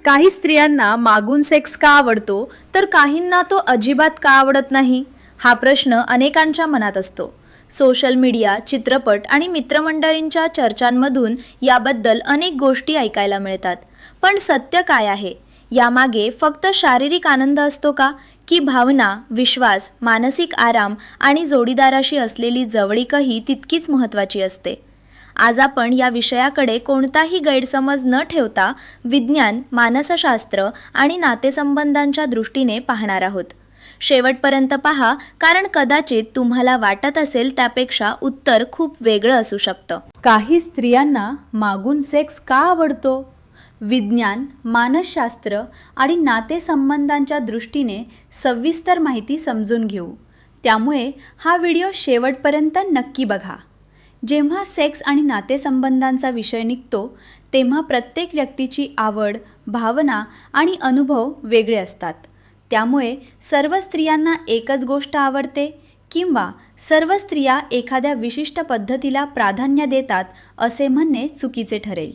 काही स्त्रियांना मागून सेक्स का आवडतो तर काहींना तो अजिबात का आवडत नाही हा प्रश्न अनेकांच्या मनात असतो. सोशल मीडिया, चित्रपट आणि मित्रमंडळींच्या चर्चांमधून याबद्दल अनेक गोष्टी ऐकायला मिळतात. पण सत्य काय आहे? यामागे फक्त शारीरिक आनंद असतो का, की भावना, विश्वास, मानसिक आराम आणि जोडीदाराशी असलेली जवळीकही तितकीच महत्त्वाची असते? आज आपण या विषयाकडे कोणताही गैरसमज न ठेवता विज्ञान, मानसशास्त्र आणि नातेसंबंधांच्या दृष्टीने पाहणार आहोत. शेवटपर्यंत पहा, कारण कदाचित तुम्हाला वाटत असेल त्यापेक्षा उत्तर खूप वेगळं असू शकतं. काही स्त्रियांना मागून सेक्स का आवडतो? विज्ञान, मानसशास्त्र आणि नातेसंबंधांच्या दृष्टीने सविस्तर माहिती समजून घेऊ. त्यामुळे हा व्हिडिओ शेवटपर्यंत नक्की बघा. जेव्हा सेक्स आणि नातेसंबंधांचा विषय निघतो तेव्हा प्रत्येक व्यक्तीची आवड, भावना आणि अनुभव वेगळे असतात. त्यामुळे सर्व स्त्रियांना एकच गोष्ट आवडते किंवा सर्व स्त्रिया एखाद्या विशिष्ट पद्धतीला प्राधान्य देतात असे म्हणणे चुकीचे ठरेल.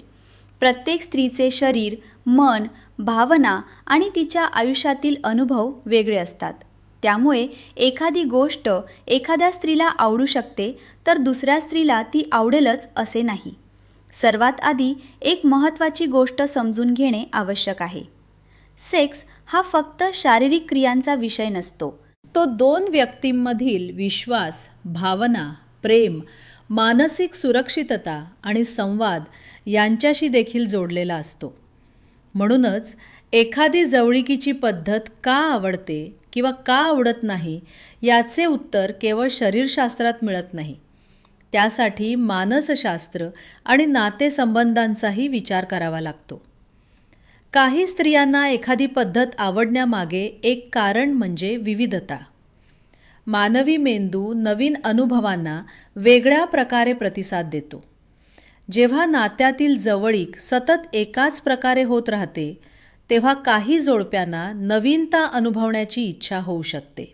प्रत्येक स्त्रीचे शरीर, मन, भावना आणि तिच्या आयुष्यातील अनुभव वेगळे असतात. त्यामुळे एखादी गोष्ट एखाद्या स्त्रीला आवडू शकते तर दुसऱ्या स्त्रीला ती आवडेलच असे नाही. सर्वात आधी एक महत्त्वाची गोष्ट समजून घेणे आवश्यक आहे. सेक्स हा फक्त शारीरिक क्रियांचा विषय नसतो. तो दोन व्यक्तींमधील विश्वास, भावना, प्रेम, मानसिक सुरक्षितता आणि संवाद यांच्याशी देखील जोडलेला असतो. म्हणूनच एखादी जवळीकीची पद्धत का आवडते किंवा का आवडत नाही याचे उत्तर केवळ शरीरशास्त्रात मिळत नाही. त्यासाठी मानसशास्त्र आणि नातेसंबंधांचाही विचार करावा लागतो. काही स्त्रियांना एखादी पद्धत आवडण्यामागे एक कारण म्हणजे विविधता. मानवी मेंदू नवीन अनुभवांना वेगळ्या प्रकारे प्रतिसाद देतो. जेव्हा नात्यातील जवळीक सतत एकाच प्रकारे होत राहते तेव्हा काही जोडप्यांना नवीनता अनुभवण्याची इच्छा होऊ शकते.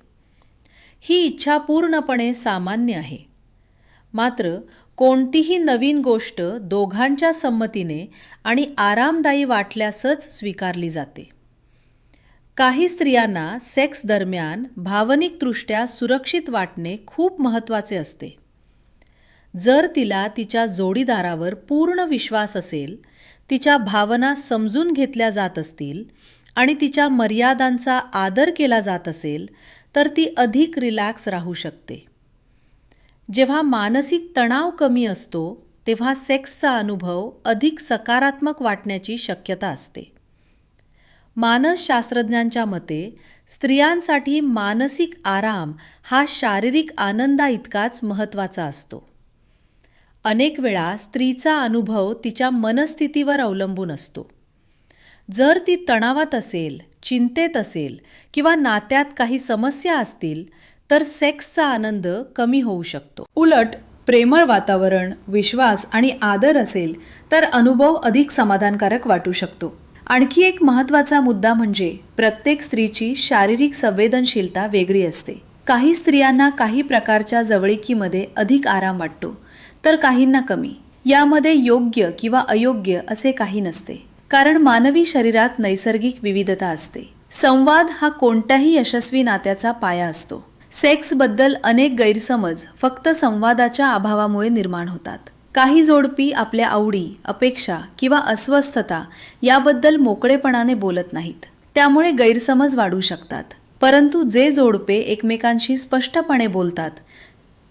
ही इच्छा पूर्णपणे सामान्य आहे. मात्र कोणतीही नवीन गोष्ट दोघांच्या संमतीने आणि आरामदायी वाटल्यासच स्वीकारली जाते. काही स्त्रियांना सेक्स दरम्यान भावनिकदृष्ट्या सुरक्षित वाटणे खूप महत्त्वाचे असते. जर तिला तिच्या जोडीदारावर पूर्ण विश्वास असेल, तिच्या भावना समजून घेतल्या जात असतील आणि तिच्या मर्यादांचा आदर केला जात असेल तर ती अधिक रिलॅक्स राहू शकते. जेव्हा मानसिक तणाव कमी असतो तेव्हा सेक्सचा अनुभव अधिक सकारात्मक वाटण्याची शक्यता असते. मानसशास्त्रज्ञांच्या मते स्त्रियांसाठी मानसिक आराम हा शारीरिक आनंदाइतकाच महत्त्वाचा असतो. अनेक वेळा स्त्रीचा अनुभव तिच्या मनस्थितीवर अवलंबून असतो. जर ती तणावात असेल, चिंतेत असेल किंवा नात्यात काही समस्या असतील तर सेक्सचा आनंद कमी होऊ शकतो. उलट प्रेमळ वातावरण, विश्वास आणि आदर असेल तर अनुभव अधिक समाधानकारक वाटू शकतो. आणखी एक महत्त्वाचा मुद्दा म्हणजे प्रत्येक स्त्रीची शारीरिक संवेदनशीलता वेगळी असते. काही स्त्रियांना काही प्रकारच्या जवळीकीमध्ये अधिक आराम वाटतो तर काहींना कमी. यामध्ये योग्य किंवा अयोग्य असे काही नसते, कारण मानवी शरीरात नैसर्गिक विविधता असते. संवाद हा कोणत्याही यशस्वी नात्याचा पाया असतो. सेक्सबद्दल अनेक गैरसमज फक्त संवादाच्या अभावामुळे निर्माण होतात. काही जोडपी आपल्या आवडी, अपेक्षा किंवा अस्वस्थता याबद्दल मोकळेपणाने बोलत नाहीत. त्यामुळे गैरसमज वाढू शकतात. परंतु जे जोडपे एकमेकांशी स्पष्टपणे बोलतात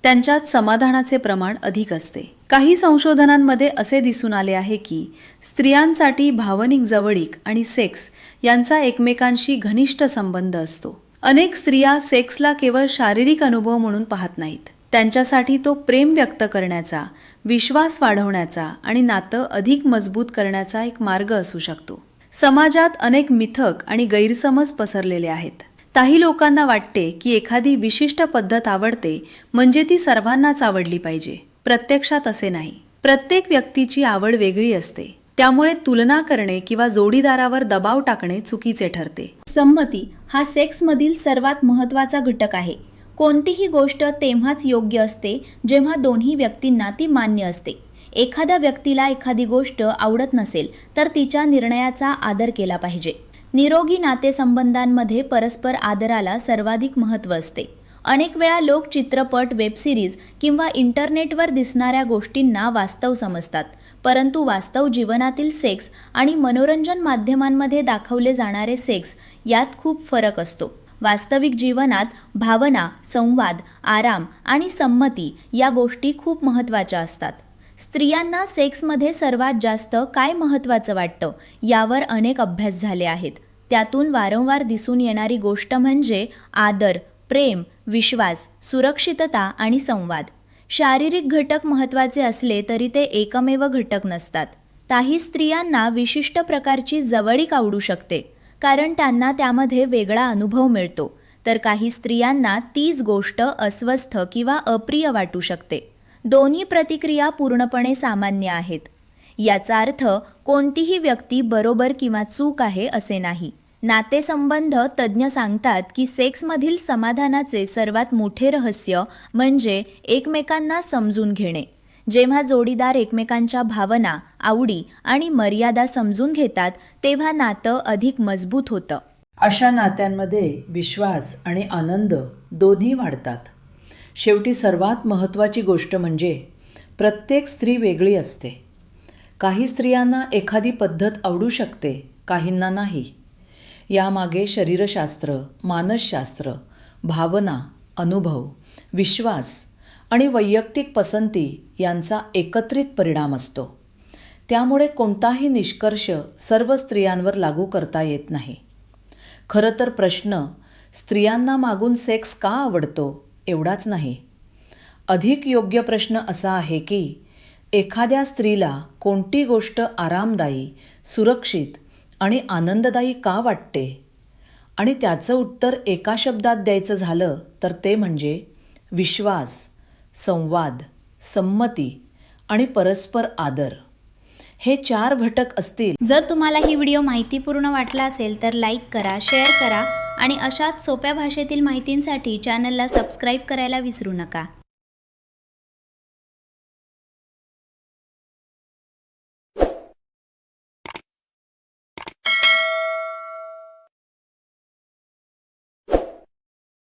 त्यांच्यात समाधानाचे प्रमाण अधिक असते. काही संशोधनांमध्ये असे दिसून आले आहे की स्त्रियांसाठी भावनिक जवळीक आणि सेक्स यांचा एकमेकांशी घनिष्ठ संबंध असतो. अनेक स्त्रिया सेक्सला केवळ शारीरिक अनुभव म्हणून पाहत नाहीत. त्यांच्यासाठी तो प्रेम व्यक्त करण्याचा, विश्वास वाढवण्याचा आणि नातं अधिक मजबूत करण्याचा एक मार्ग असू शकतो. समाजात अनेक मिथक आणि गैरसमज पसरलेले आहेत. काही लोकांना वाटते की एखादी विशिष्ट पद्धत आवडते म्हणजे ती सर्वांनाच आवडली पाहिजे. प्रत्यक्षात असे नाही. प्रत्येक व्यक्तीची आवड वेगळी असते. त्यामुळे तुलना करणे किंवा जोडीदारावर दबाव टाकणे चुकीचे ठरते. संमती हा सेक्समधील सर्वात महत्त्वाचा घटक आहे. कोणतीही गोष्ट तेव्हाच योग्य असते जेव्हा दोन्ही व्यक्तींना ती मान्य असते. एखाद्या व्यक्तीला एखादी गोष्ट आवडत नसेल तर तिच्या निर्णयाचा आदर केला पाहिजे. निरोगी नातेसंबंधांमध्ये परस्पर आदराला सर्वाधिक महत्त्व असते. अनेक वेळा लोक चित्रपट, वेब सिरीज किंवा इंटरनेटवर दिसणाऱ्या गोष्टींना वास्तव समजतात, परंतु वास्तव जीवनातील सेक्स आणि मनोरंजन माध्यमांमध्ये दाखवले जाणारे सेक्स यात खूप फरक असतो. वास्तविक जीवनात भावना, संवाद, आराम आणि संमती या गोष्टी खूप महत्त्वाच्या असतात. स्त्रियांना सेक्समध्ये सर्वात जास्त काय महत्त्वाचं वाटतं यावर अनेक अभ्यास झाले आहेत. त्यातून वारंवार दिसून येणारी गोष्ट म्हणजे आदर, प्रेम, विश्वास, सुरक्षितता आणि संवाद. शारीरिक घटक महत्त्वाचे असले तरी ते एकमेव घटक नसतात. काही स्त्रियांना विशिष्ट प्रकारची जवळीक आवडू शकते कारण त्यांना त्यामध्ये वेगळा अनुभव मिळतो, तर काही स्त्रियांना तीच गोष्ट अस्वस्थ किंवा अप्रिय वाटू शकते. दोन्ही प्रतिक्रिया पूर्णपणे सामान्य आहेत. याचा अर्थ कोणतीही व्यक्ती बरोबर किंवा चूक आहे असे नाही. नातेसंबंध तज्ज्ञ सांगतात की सेक्समधील समाधानाचे सर्वात मोठे रहस्य म्हणजे एकमेकांना समजून घेणे. जेव्हा जोडीदार एकमेकांच्या भावना, आवडी आणि मर्यादा समजून घेतात तेव्हा नातं अधिक मजबूत होतं. अशा नात्यांमध्ये विश्वास आणि आनंद दोन्ही वाढतात. शेवटी सर्वात महत्त्वाची गोष्ट म्हणजे प्रत्येक स्त्री वेगळी असते. काही स्त्रियांना एखादी पद्धत आवडू शकते, काहींना नाही. यामागे शरीरशास्त्र, मानसशास्त्र, भावना, अनुभव, विश्वास आणि वैयक्तिक पसंती यांचा एकत्रित परिणाम असतो. त्यामुळे कोणताही निष्कर्ष सर्व स्त्रियांवर लागू करता येत नाही. खरं तर प्रश्न स्त्रियांना मागून सेक्स का आवडतो एवढाच नाही. अधिक योग्य प्रश्न असा आहे की एखाद्या स्त्रीला कोणती गोष्ट आरामदायी, सुरक्षित आणि आनंददायी का वाटते, आणि त्याचं उत्तर एका शब्दात द्यायचं झालं तर ते म्हणजे विश्वास, संवाद, संमती आणि परस्पर आदर. हे 4 घटक असतील. जर तुम्हाला ही व्हिडिओ माहितीपूर्ण वाटला असेल तर लाईक करा, शेअर करा आणि अशाच सोप्या भाषेतील माहितींसाठी चॅनलला सबस्क्राईब करायला विसरू नका.